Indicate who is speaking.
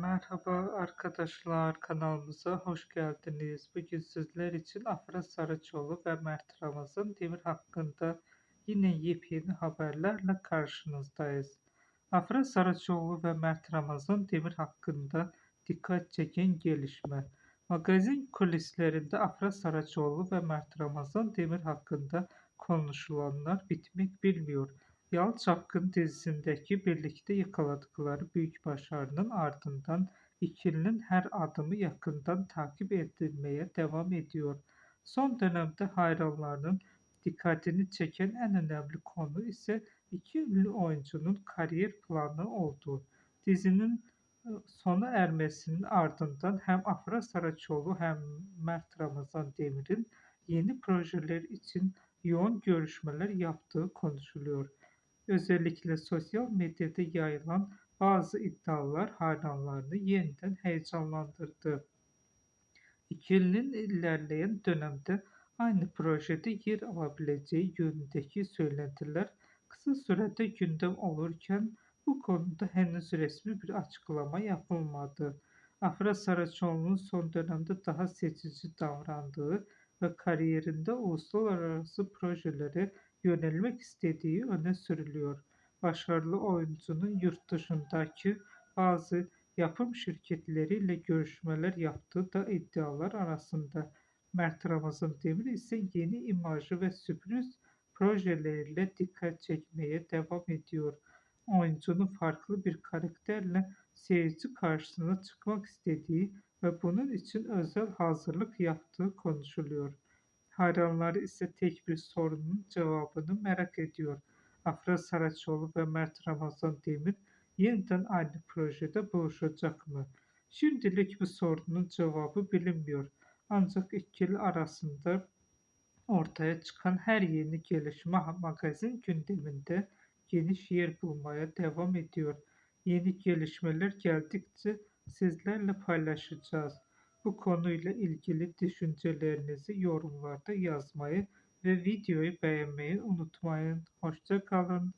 Speaker 1: Merhaba arkadaşlar, kanalımıza hoş geldiniz. Bugün sizler için Afra Saraçoğlu ve Mert Ramazan Demir hakkında yine yepyeni haberlerle karşınızdayız. Afra Saraçoğlu ve Mert Ramazan Demir hakkında dikkat çeken gelişme. Magazin kulislerinde Afra Saraçoğlu ve Mert Ramazan Demir hakkında konuşulanlar bitmek bilmiyor. Yalı Çapkın dizisindeki birlikte yakaladıkları büyük başarının ardından ikilinin her adımı yakından takip edilmeye devam ediyor. Son dönemde hayranlarının dikkatini çeken en önemli konu ise iki ünlü oyuncunun kariyer planı oldu. Dizinin sona ermesinin ardından hem Afra Saraçoğlu hem Mert Ramazan Demir'in yeni projeler için yoğun görüşmeler yaptığı konuşuluyor. Özellikle sosyal medyada yayılan bazı iddialar hayranlarını yeniden heyecanlandırdı. İkilinin ilerleyen dönemde aynı projede yer alabileceği yönündeki söylentiler kısa sürede gündem olurken bu konuda henüz resmi bir açıklama yapılmadı. Afra Saraçoğlu'nun son dönemde daha seçici davrandığı ve kariyerinde uluslararası projelere yönelmek istediği öne sürülüyor. Başarılı oyuncunun yurt dışındaki bazı yapım şirketleriyle görüşmeler yaptığı da iddialar arasında. Mert Ramazan Demir ise yeni imajı ve sürpriz projeleriyle dikkat çekmeye devam ediyor. Oyuncunun farklı bir karakterle seyirci karşısına çıkmak istediği ve bunun için özel hazırlık yaptığı konuşuluyor. Hayranları ise tek bir sorunun cevabını merak ediyor. Afra Saraçoğlu ve Mert Ramazan Demir yeniden aynı projede buluşacak mı? Şimdilik bu sorunun cevabı bilinmiyor. Ancak ikili arasında ortaya çıkan her yeni gelişme magazin gündeminde geniş yer bulmaya devam ediyor. Yeni gelişmeler geldikçe sizlerle paylaşacağız. Bu konuyla ilgili düşüncelerinizi yorumlarda yazmayı ve videoyu beğenmeyi unutmayın. Hoşça kalın.